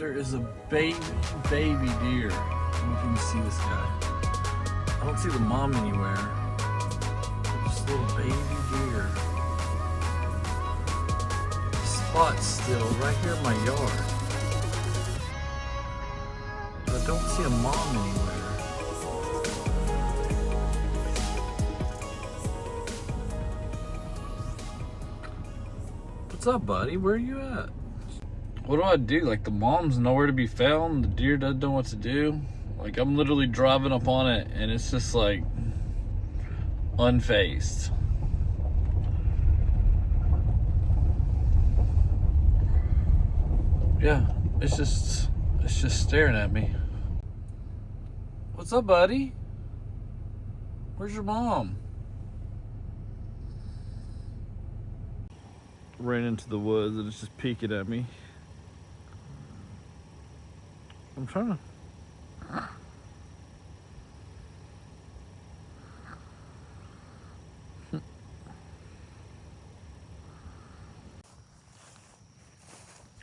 There is a baby deer. I don't know if you can see this guy. I don't see the mom anywhere. Just a little baby deer. Spot still right here in my yard. But I don't see a mom anywhere. What's up, buddy? Where are you at? What do I do? Like, the mom's nowhere to be found. The deer doesn't know what to do. Like, I'm literally driving up on it and it's just like unfazed. Yeah, it's just staring at me. What's up, buddy? Where's your mom? Ran into the woods and it's just peeking at me. I'm trying to.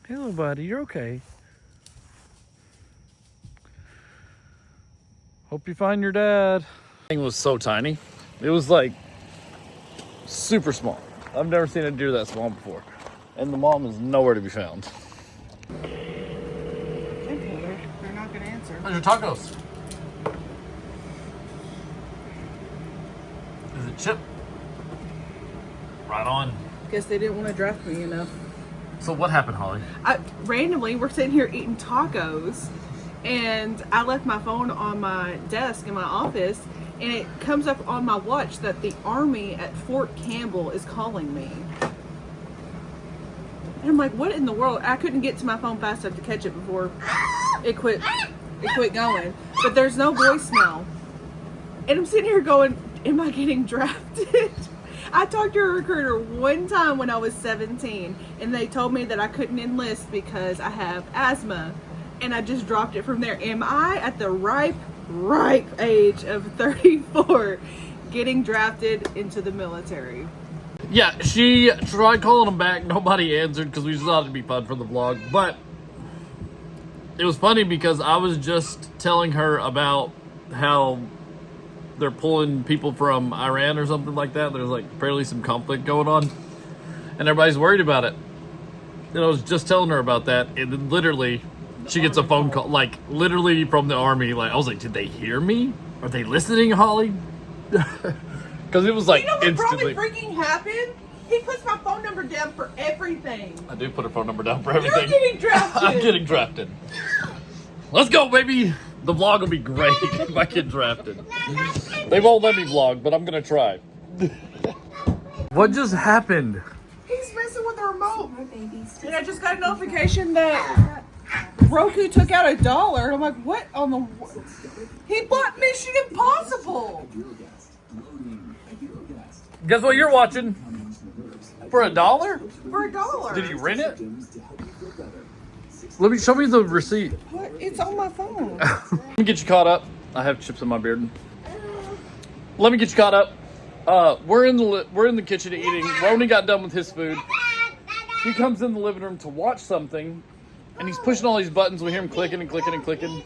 Hello, buddy. You're okay. Hope you find your dad. The thing was so tiny. It was like super small. I've never seen a deer that small before. And the mom is nowhere to be found. They're not going to answer. How's your tacos? Is it Chip? Right on. Guess they didn't want to draft me enough. So what happened, Holly? Randomly, we're sitting here eating tacos, and I left my phone on my desk in my office, and it comes up on my watch that the Army at Fort Campbell is calling me. And I'm like, what in the world? I couldn't get to my phone fast enough to catch it before it quit going. But there's no voicemail. And I'm sitting here going, am I getting drafted? I talked to a recruiter one time when I was 17, and they told me that I couldn't enlist because I have asthma. And I just dropped it from there. Am I at the ripe age of 34 getting drafted into the military? Yeah, she tried calling him back. Nobody answered because we just thought it'd be fun for the vlog. But it was funny because I was just telling her about how they're pulling people from Iran or something like that. There's like apparently some conflict going on. And everybody's worried about it. And I was just telling her about that. And then literally, she gets a phone call, like literally from the Army. Like, I was like, did they hear me? Are they listening, Holly? Because it was like you know what instantly. probably freaking happened? He puts my phone number down for everything. I do put her phone number down for everything. You're getting drafted. I'm getting drafted. Let's go, baby. The vlog will be great if I get drafted. They won't let me vlog, but I'm gonna try. What just happened? He's messing with the remote. And I just got a notification that Roku took out $1. And I'm like, what on the... He bought Mission Impossible. Guess what you're watching? For $1? For $1. Did he rent it? Let me show me the receipt. What? It's on my phone. Let me get you caught up. I have chips in my beard. Let me get you caught up. We're in the kitchen eating. Roni got done with his food. He comes in the living room to watch something, and he's pushing all these buttons. We hear him clicking and clicking and clicking.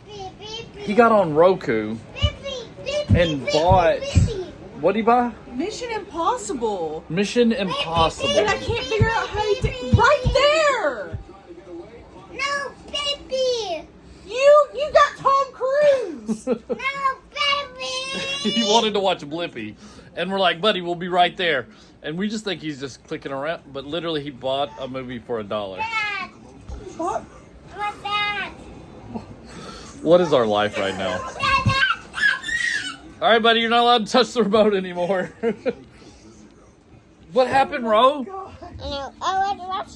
He got on Roku and bought. What did he buy? Mission Impossible. Mission Impossible. And I can't figure out how he did. Right there. No, baby! You got Tom Cruise. No, baby! He wanted to watch Blippi, and we're like, buddy, we'll be right there. And we just think he's just clicking around, but literally he bought a movie for $1. Dad, What? what's that? What is our life right now? All right, buddy, you're not allowed to touch the remote anymore. What happened, Ro? I want to watch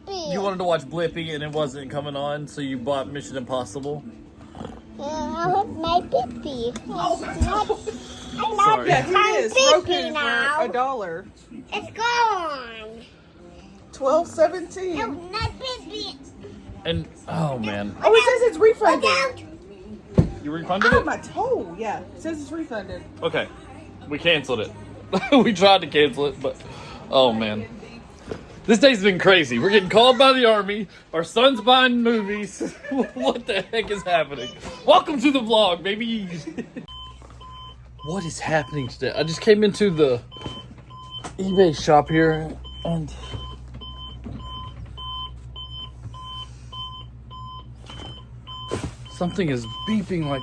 baby. You wanted to watch Blippi and it wasn't coming on, so you bought Mission Impossible. I want my baby. Sorry. Yeah, here it is. I'm Roku busy now. for $1. It's gone. 12.17. No, not baby. And oh man, Oh, it says it's Look refunded. out. you refunded Oh, it? my toe. Yeah, it says it's refunded. Okay, we canceled it. We tried to cancel it, but oh man. This day's been crazy. We're getting called by the army. Our son's buying movies. What the heck is happening? Welcome to the vlog, baby. What is happening today? I just came into the eBay shop here and something is beeping like...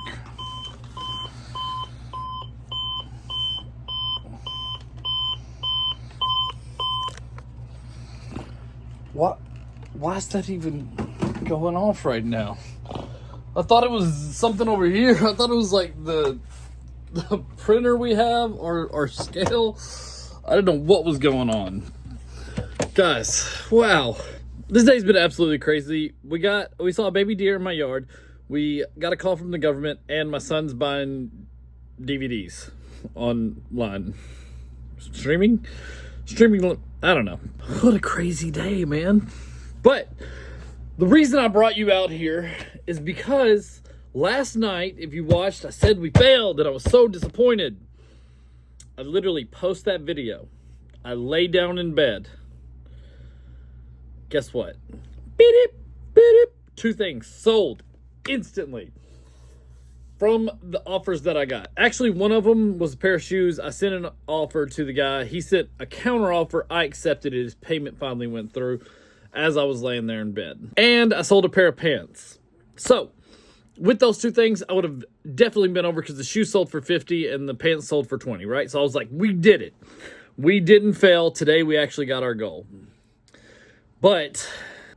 What? Why is that even going off right now? I thought it was something over here. I thought it was like the printer we have or our scale. I don't know what was going on. Guys, wow. This day's been absolutely crazy. We saw a baby deer in my yard. We got a call from the government, and my son's buying DVDs online. Streaming, I don't know. What a crazy day, man. But the reason I brought you out here is because last night, if you watched, I said we failed and I was so disappointed. I literally post that video. I lay down in bed. Guess what? Beep, beep. 2 things sold instantly from the offers that I got. Actually, one of them was a pair of shoes. I sent an offer to the guy. He sent a counter offer. I accepted it. His payment finally went through as I was laying there in bed. And I sold a pair of pants. So, with those 2 things, I would have definitely been over because the shoes sold for $50 and the pants sold for $20, right? So I was like, we did it. We didn't fail. Today, we actually got our goal. But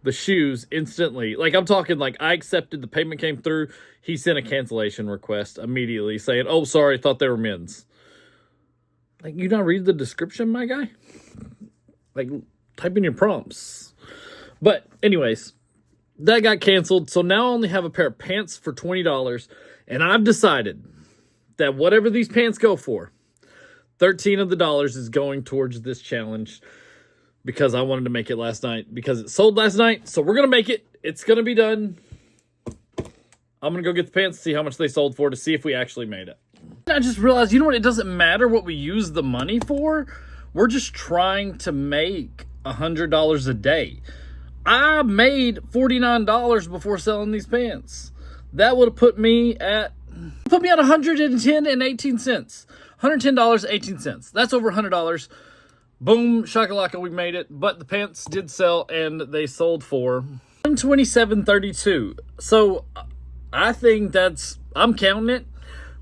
the shoes instantly, like I'm talking like I accepted, the payment came through. He sent a cancellation request immediately saying, oh, sorry, thought they were men's. Like, you not read the description, my guy? Like, type in your prompts. But anyways, that got canceled. So now I only have a pair of pants for $20. And I've decided that whatever these pants go for, 13 of the dollars is going towards this challenge. Because I wanted to make it last night. Because it sold last night. So we're going to make it. It's going to be done. I'm going to go get the pants, see how much they sold for, to see if we actually made it. I just realized, you know what? It doesn't matter what we use the money for. We're just trying to make $100 a day. I made $49 before selling these pants. That would have put me at $110.18. $110.18. That's over $100. Boom, shakalaka, we made it. But the pants did sell, and they sold for $127.32. So I think I'm counting it.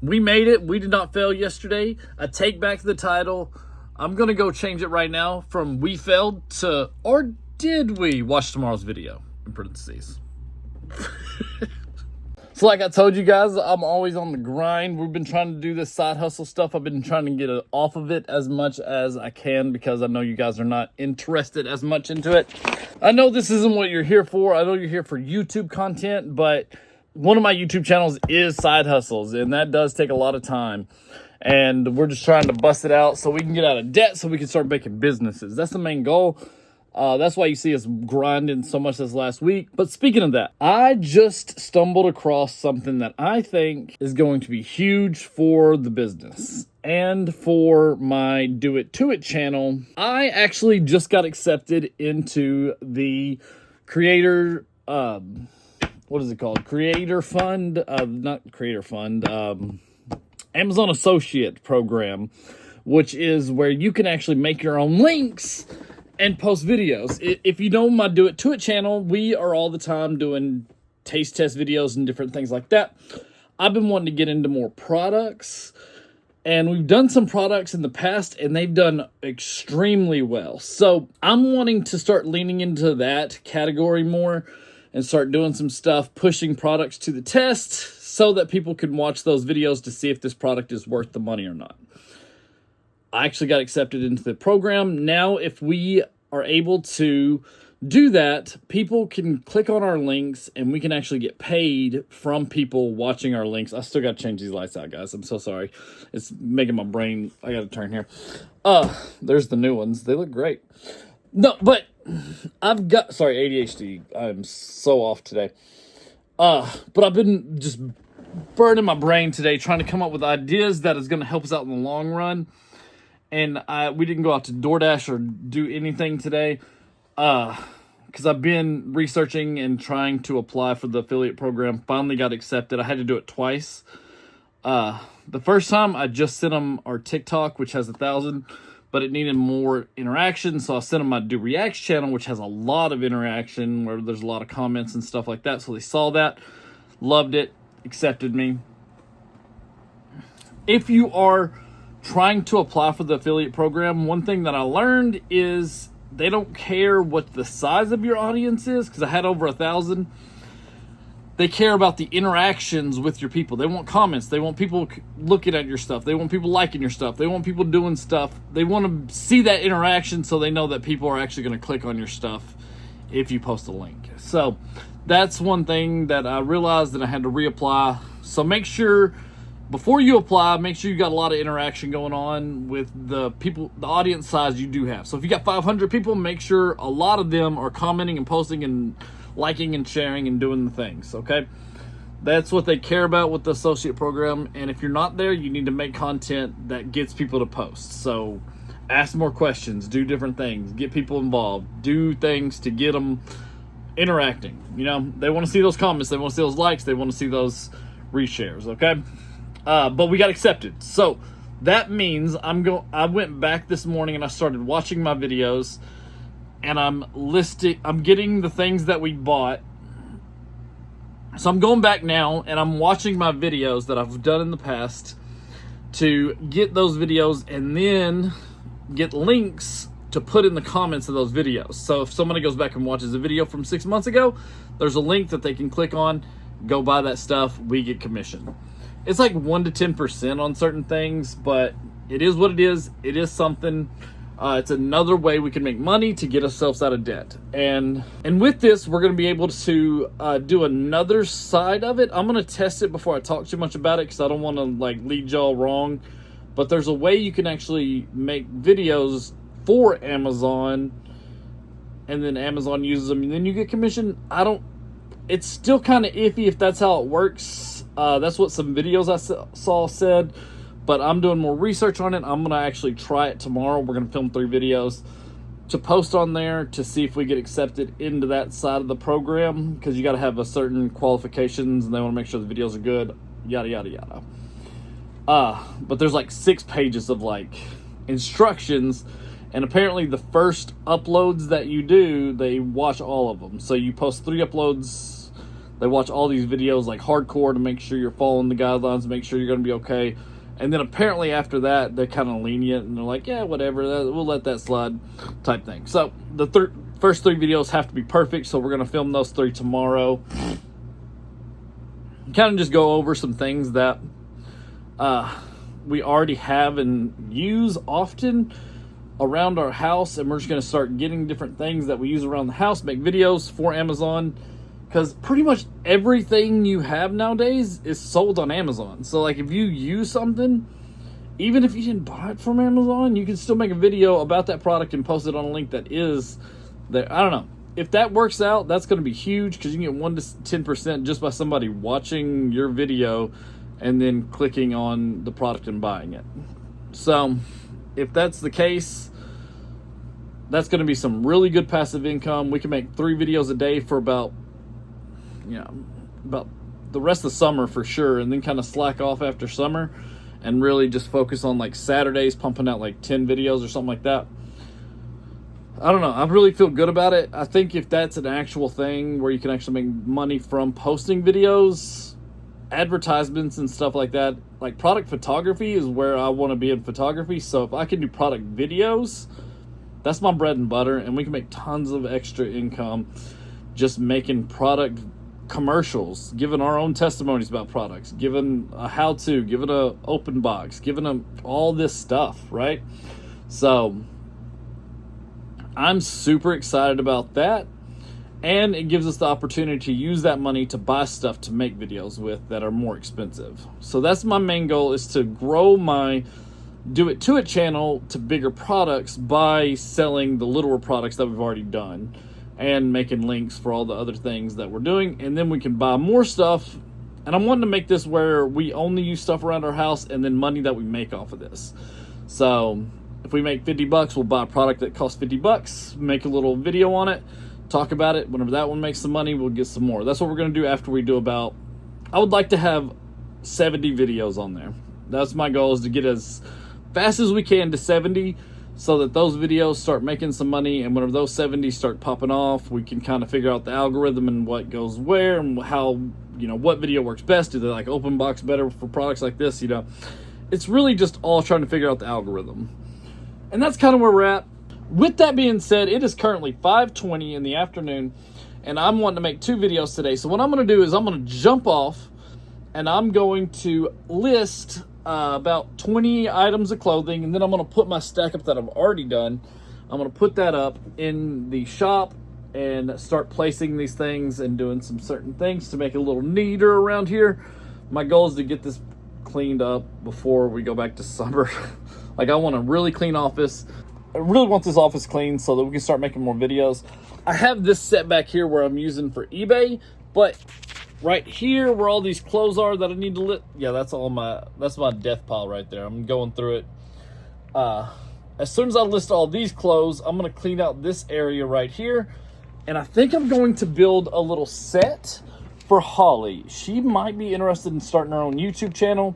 We made it. We did not fail yesterday. I take back the title. I'm going to go change it right now from we failed to, or did we? Watch tomorrow's video, in parentheses. So like I told you guys, I'm always on the grind. We've been trying to do this side hustle stuff. I've been trying to get off of it as much as I can because I know you guys are not interested as much into it. I know this isn't what you're here for. I know you're here for YouTube content, but one of my YouTube channels is side hustles, and that does take a lot of time. And we're just trying to bust it out so we can get out of debt so we can start making businesses. That's the main goal. That's why you see us grinding so much this last week. But speaking of that, I just stumbled across something that I think is going to be huge for the business and for my Do It To It channel. I actually just got accepted into the creator, what is it called? Creator Fund, not Creator Fund, Amazon Associate program, which is where you can actually make your own links and post videos. If you know my Do It To It channel, we are all the time doing taste test videos and different things like that. I've been wanting to get into more products, and we've done some products in the past, and they've done extremely well. So I'm wanting to start leaning into that category more and start doing some stuff, pushing products to the test so that people can watch those videos to see if this product is worth the money or not. I actually got accepted into the program. Now, if we are able to do that, people can click on our links and we can actually get paid from people watching our links. I still got to change these lights out, guys. I'm so sorry. It's making my brain, I got to turn here. There's the new ones. They look great. No, but I've got, sorry, ADHD. I'm so off today. But I've been just burning my brain today trying to come up with ideas that is going to help us out in the long run. And we didn't go out to DoorDash or do anything today. because I've been researching and trying to apply for the affiliate program. Finally got accepted. I had to do it twice. The first time I just sent them our TikTok, which has 1,000, but it needed more interaction. So I sent them my Do Reacts channel, which has a lot of interaction, where there's a lot of comments and stuff like that. So they saw that, loved it, accepted me. If you are trying to apply for the affiliate program, one thing that I learned is they don't care what the size of your audience is, because I had over 1,000. They care about the interactions with your people. They want comments. They want people looking at your stuff. They want people liking your stuff. They want people doing stuff. They want to see that interaction so they know that people are actually going to click on your stuff if you post a link. So that's one thing that I realized that I had to reapply. So make sure before you apply, make sure you got a lot of interaction going on with the people, the audience size you do have. So if you got 500 people, make sure a lot of them are commenting and posting and liking and sharing and doing the things, okay? That's what they care about with the associate program. And if you're not there, you need to make content that gets people to post. So ask more questions, do different things, get people involved, do things to get them interacting. You know, they want to see those comments, they want to see those likes, they want to see those reshares, okay? But we got accepted. So that means I went back this morning and I started watching my videos, and I'm getting the things that we bought. So I'm going back now and I'm watching my videos that I've done in the past to get those videos and then get links to put in the comments of those videos. So if somebody goes back and watches a video from 6 months ago, there's a link that they can click on, go buy that stuff, we get commission. It's like 1 to 10% on certain things, but it is what it is. It is something. It's another way we can make money to get ourselves out of debt. And with this, we're going to be able to do another side of it. I'm going to test it before I talk too much about it, because I don't want to like lead y'all wrong. But there's a way you can actually make videos for Amazon, and then Amazon uses them, and then you get commission. It's still kind of iffy if that's how it works. That's what some videos I saw said. But I'm doing more research on it. I'm going to actually try it tomorrow. We're going to film 3 videos to post on there to see if we get accepted into that side of the program, because you got to have a certain qualifications and they want to make sure the videos are good, yada, yada, yada. But there's like 6 pages of like instructions, and apparently the first uploads that you do, they watch all of them. So you post 3 uploads, they watch all these videos like hardcore to make sure you're following the guidelines, make sure you're going to be okay. And then apparently after that, they're kind of lenient and they're like, yeah, whatever, we'll let that slide type thing. So the first 3 videos have to be perfect. So we're going to film those 3 tomorrow. Kind of just go over some things that we already have and use often around our house. And we're just going to start getting different things that we use around the house, make videos for Amazon. Because pretty much everything you have nowadays is sold on Amazon. So like if you use something, even if you didn't buy it from Amazon, you can still make a video about that product and post it on a link that is there. I don't know. If that works out, that's going to be huge, because you can get 1 to 10% just by somebody watching your video and then clicking on the product and buying it. So if that's the case, that's going to be some really good passive income. We can make 3 videos a day for about the rest of the summer for sure, and then kind of slack off after summer and really just focus on like Saturdays, pumping out like 10 videos or something like that. I don't know. I really feel good about it. I think if that's an actual thing where you can actually make money from posting videos, advertisements and stuff like that, like product photography is where I want to be in photography. So if I can do product videos, that's my bread and butter, and we can make tons of extra income just making product commercials, giving our own testimonies about products, giving a how-to, giving a open box, giving them all this stuff, right? So I'm super excited about that, and it gives us the opportunity to use that money to buy stuff to make videos with that are more expensive. So that's my main goal, is to grow my Do It To It channel to bigger products by selling the littler products that we've already done and making links for all the other things that we're doing. And then we can buy more stuff. And I'm wanting to make this where we only use stuff around our house and then money that we make off of this. So If we make 50 bucks, we'll buy a product that costs 50 bucks, make a little video on it, talk about it. Whenever that one makes some money, we'll get some more. That's what we're going to do after we do about, I would like to have 70 videos on there. That's my goal, is to get as fast as we can to 70 so that those videos start making some money. And whenever those 70 start popping off, we can kind of figure out the algorithm and what goes where and how, you know, what video works best. Do they like open box better for products like this? You know, it's really just all trying to figure out the algorithm. And that's kind of where we're at. With that being said, it is currently 5:20 in the afternoon, and I'm wanting to make 2 videos today. So what I'm going to do is I'm going to jump off, and I'm going to list about 20 items of clothing, and then I'm going to put my stack up that I've already done. I'm going to put that up in the shop and start placing these things and doing some certain things to make it a little neater around here. My goal is to get this cleaned up before we go back to summer. Like, I want a really clean office. I really want this office clean so that we can start making more videos. I have this set back here where I'm using for eBay, but right here where all these clothes are that I need to list, yeah, that's my death pile right there. I'm going through it. As soon as I list all these clothes, I'm going to clean out this area right here. And I think I'm going to build a little set for Holly. She might be interested in starting her own YouTube channel.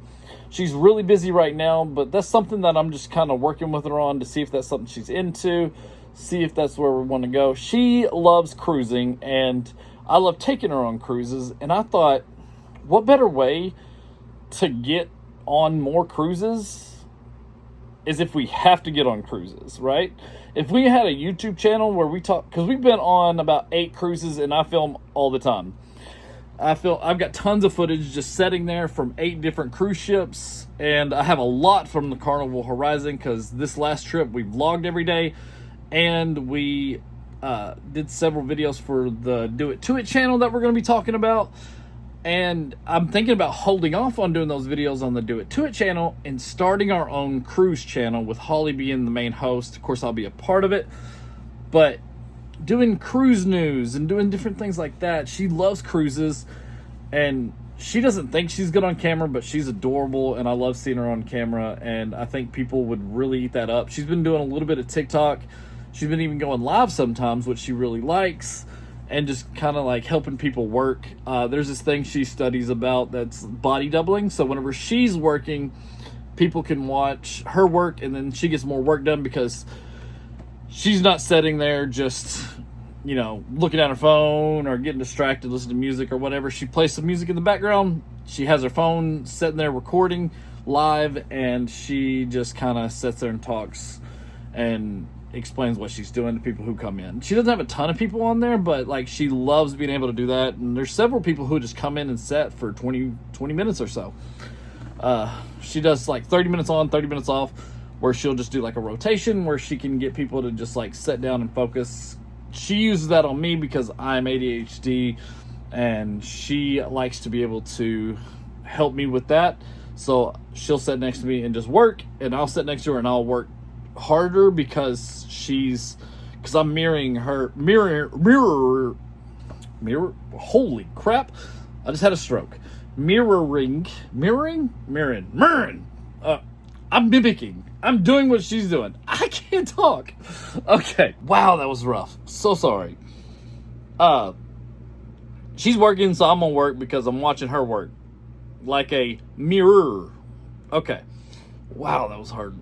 She's really busy right now, but that's something that I'm just kind of working with her on to see if that's something she's into, see if that's where we want to go. She loves cruising, and I love taking her on cruises. And I thought, what better way to get on more cruises is if we have to get on cruises, right? If we had a YouTube channel where we talk, because we've been on about 8 cruises and I film all the time. I've got tons of footage just sitting there from 8 different cruise ships, and I have a lot from the Carnival Horizon because this last trip we vlogged every day, and we did several videos for the Do It To It channel that we're going to be talking about. And I'm thinking about holding off on doing those videos on the Do It To It channel and starting our own cruise channel with Holly being the main host. Of course, I'll be a part of it, but doing cruise news and doing different things like that. She loves cruises, and she doesn't think she's good on camera, but she's adorable, and I love seeing her on camera, and I think people would really eat that up. She's been doing a little bit of TikTok. She's been even going live sometimes, which she really likes, and just kind of like helping people work. There's this thing she studies about that's body doubling. So whenever she's working, people can watch her work, and then she gets more work done because she's not sitting there just, you know, looking at her phone or getting distracted, listening to music or whatever. She plays some music in the background. She has her phone sitting there recording live, and she just kind of sits there and talks and explains what she's doing to people who come in. She doesn't have a ton of people on there, but like, she loves being able to do that. And there's several people who just come in and sit for 20 minutes or so. She does like 30 minutes on, 30 minutes off, where she'll just do like a rotation where she can get people to just like sit down and focus. She uses that on me because I'm ADHD, and she likes to be able to help me with that. So she'll sit next to me and just work, and I'll sit next to her and I'll work harder because I'm mirroring her, holy crap, I just had a stroke. Mirroring. I'm mimicking. I'm doing what she's doing. I can't talk. Okay. Wow, that was rough. So sorry. She's working, so I'm gonna work because I'm watching her work. Like a mirror. Okay. Wow, that was hard.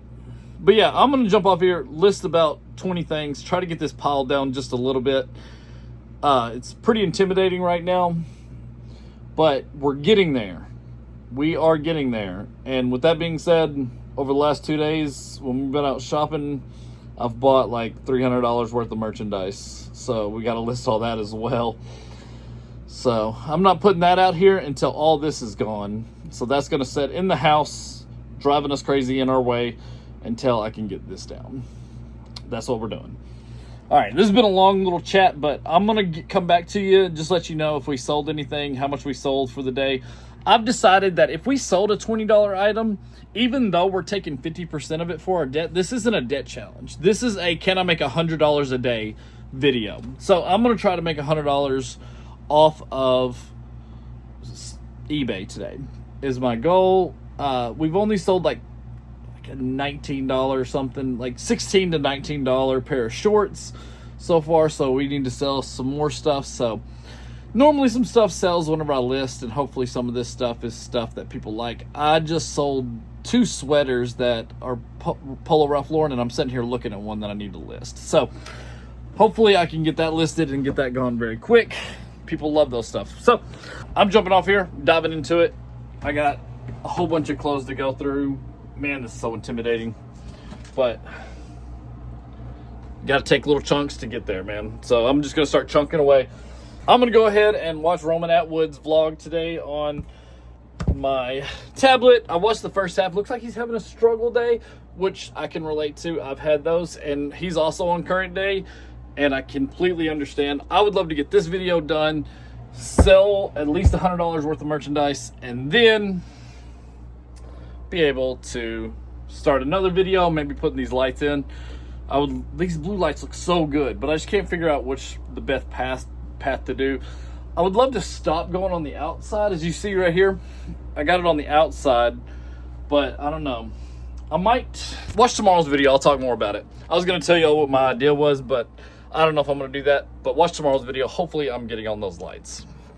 But yeah, I'm gonna jump off here, list about 20 things, try to get this pile down just a little bit. It's pretty intimidating right now, but we're getting there. We are getting there. And with that being said, over the last 2 days, when we've been out shopping, I've bought like $300 worth of merchandise. So we got to list all that as well. So I'm not putting that out here until all this is gone. So that's going to sit in the house, driving us crazy in our way until I can get this down. That's what we're doing. All right, this has been a long little chat, but I'm going to come back to you, just let you know if we sold anything, how much we sold for the day. I've decided that if we sold a $20 item, even though we're taking 50% of it for our debt, this isn't a debt challenge. This is a can I make $100 a day video. So I'm going to try to make $100 off of eBay today is my goal. We've only sold like, like $19 something, like $16 to $19 pair of shorts so far. So we need to sell some more stuff. So normally some stuff sells whenever I list, and hopefully some of this stuff is stuff that people like. I just sold 2 sweaters that are Polo Ralph Lauren, and I'm sitting here looking at one that I need to list. So hopefully I can get that listed and get that going very quick. People love those stuff. So I'm jumping off here, diving into it. I got a whole bunch of clothes to go through. Man, this is so intimidating, but got to take little chunks to get there, man. So I'm just going to start chunking away. I'm going to go ahead and watch Roman Atwood's vlog today on my tablet. I watched the first half. Looks like he's having a struggle day, which I can relate to. I've had those, and he's also on current day, and I completely understand. I would love to get this video done, sell at least $100 worth of merchandise, and then be able to start another video, maybe putting these lights in. These blue lights look so good, but I just can't figure out which the best path to do. I would love to stop going on the outside, as you see right here. I got it on the outside, but I don't know. I might watch tomorrow's video. I'll talk more about it. I was going to tell you what my idea was, but I don't know if I'm going to do that. But watch tomorrow's video. Hopefully I'm getting on those lights.